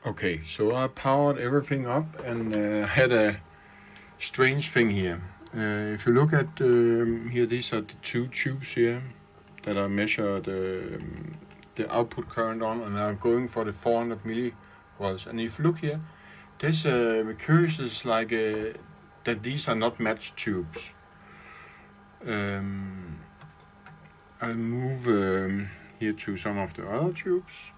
Okay, so I powered everything up and had a strange thing here. If you look at here, these are the two tubes here that I measure the output current on, and I'm going for the 400 millivolts. And if you look here, this curious is like that these are not matched tubes. I'll move here to some of the other tubes.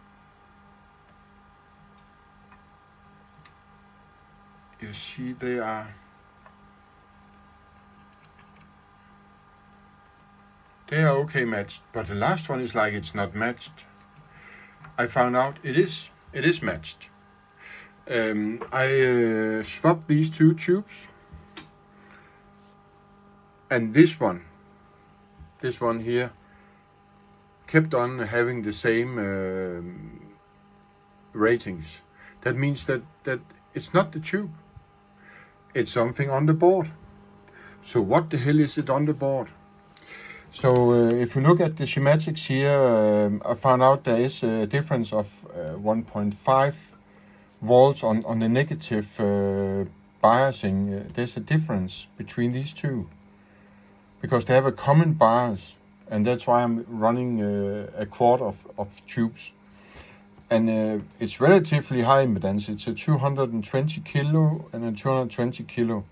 You see they are okay matched, but the last one is like it's not matched. I found out it is matched. I swapped these two tubes, and this one here kept on having the same ratings. That means that it's not the tube, it's something on the board. So what the hell is it on the board? So if you look at the schematics here, I found out there is a difference of 1.5 volts on the negative biasing. There's a difference between these two because they have a common bias, and that's why I'm running a quart of tubes. And it's relatively high impedance. It's a 220 kilo and a 220 kilo.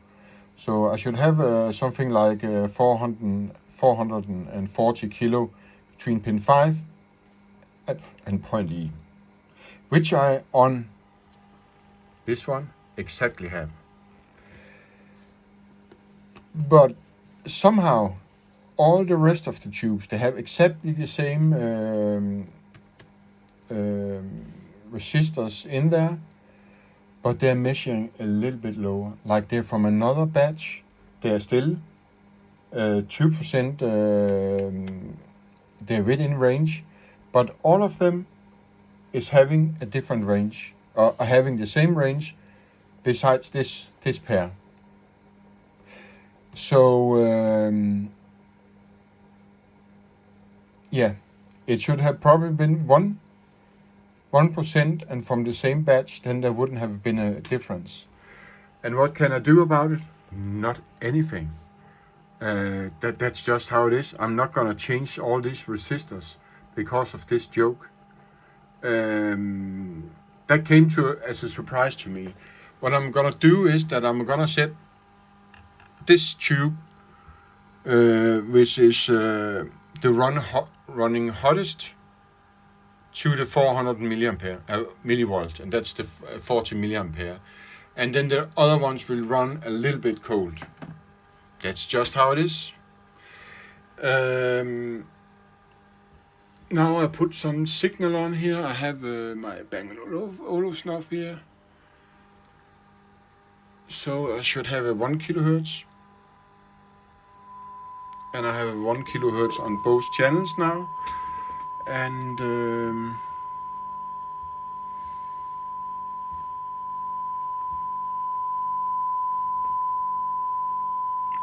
So I should have something like 440 kilo between pin 5 and point E, which I on this one exactly have. But somehow all the rest of the tubes, they have exactly the same resistors in there, but they're measuring a little bit lower, like they're from another batch. They're still 2% they're within range, but all of them is having a different range, or having the same range besides this pair. So yeah, it should have probably been 1%, and from the same batch, then there wouldn't have been a difference. And what can I do about it? Not anything. That's just how it is. I'm not gonna change all these resistors because of this joke. That came as a surprise to me. What I'm gonna do is that I'm gonna set this tube, which is the running hottest, to the 400 millivolts, and that's the 40 milliampere. And then the other ones will run a little bit cold. That's just how it is. Now I put some signal on here. I have my Bang & Olufsen here. So I should have a 1 kilohertz. And I have a 1 kilohertz on both channels now. And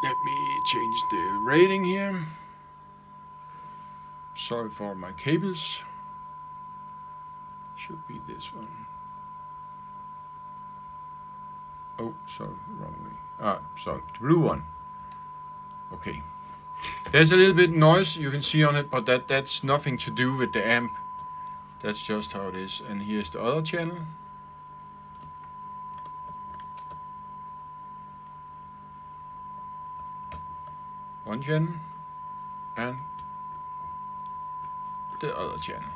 let me change the rating here. Sorry for my cables. Should be this one. Oh, sorry, wrong way. Sorry, the blue one. Okay. There's a little bit noise you can see on it, but that's nothing to do with the amp. That's just how it is. And here's the other channel. One channel and the other channel.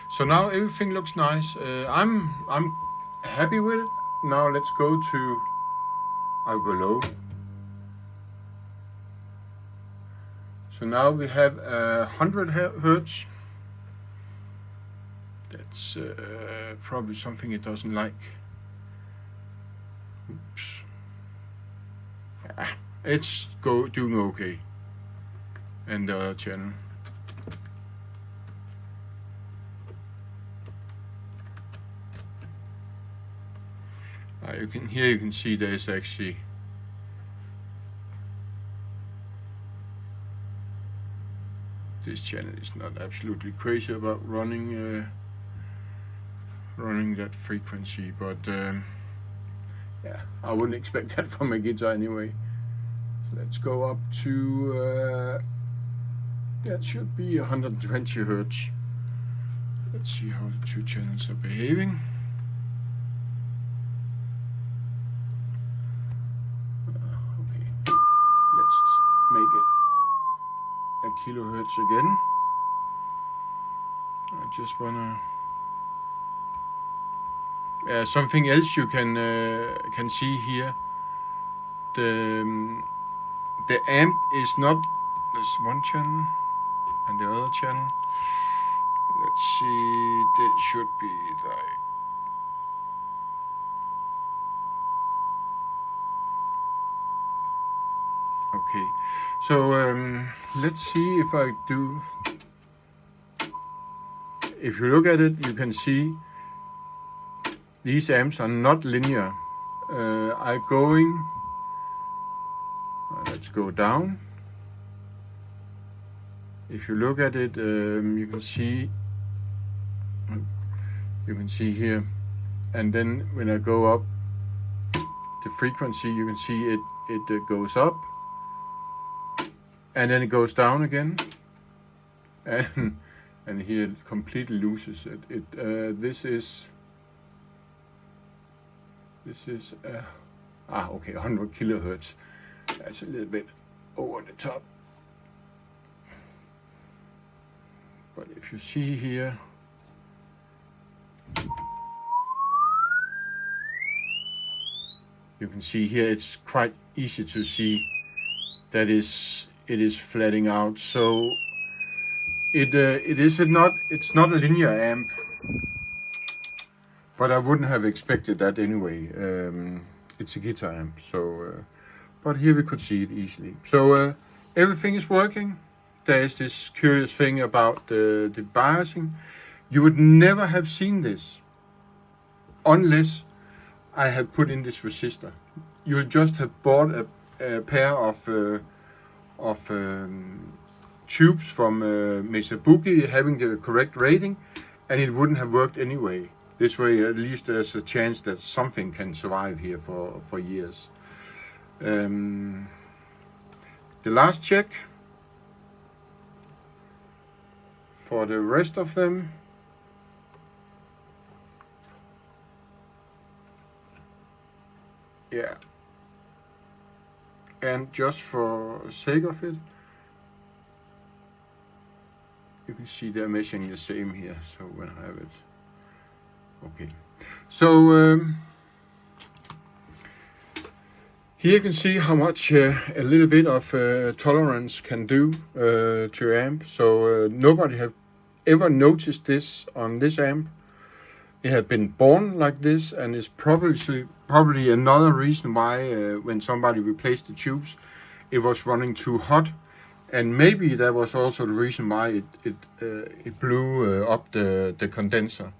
So now everything looks nice. I'm happy with it. Now let's go to, I'll go low. So now we have 100 hertz. That's probably something it doesn't like. Oops. It's doing okay. And the other channel. You can see there's actually this channel is not absolutely crazy about running running that frequency, but yeah, I wouldn't expect that from a guitar anyway. Let's go up to that should be 120 Hertz. Let's see how the two channels are behaving. Okay, let's make it a kilohertz again. I just wanna something else you can see here. The amp is not this one channel and the other channel. Let's see, that should be like okay. So let's see if I do. If you look at it, you can see these amps are not linear. I'm going. Let's go down. If you look at it, you can see here, and then when I go up the frequency, you can see it goes up, and then it goes down again, and here it completely loses it. This is okay, 100 kilohertz. That's a little bit over the top. But if you see here, you can see here it's quite easy to see that it is flattening out. So it's not a linear amp, but I wouldn't have expected that anyway. It's a guitar amp, so but here we could see it easily. So everything is working. There is this curious thing about the biasing. You would never have seen this unless I had put in this resistor. You'll just have bought a pair of tubes from Mesa Boogie having the correct rating, and it wouldn't have worked anyway. This way, at least there's a chance that something can survive here for years. The last check for the rest of them. Yeah. And just for sake of it, you can see they're measuring the same here. So when I have it, okay. So here you can see how much a little bit of tolerance can do to amp. So nobody have ever noticed this on this amp. It had been born like this, and is probably another reason why when somebody replaced the tubes, it was running too hot, and maybe that was also the reason why it blew up the condenser.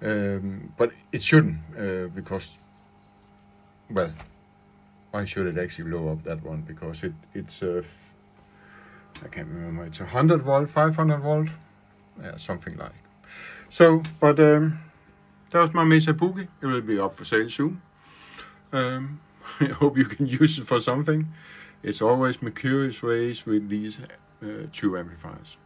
But it shouldn't, because, well, why should it actually blow up that one? Because it's I can't remember. It's 100 volt, 500 volt, something like. So, but that was my Mesa Boogie. It will be up for sale soon. I hope you can use it for something. It's always my curious ways with these two amplifiers.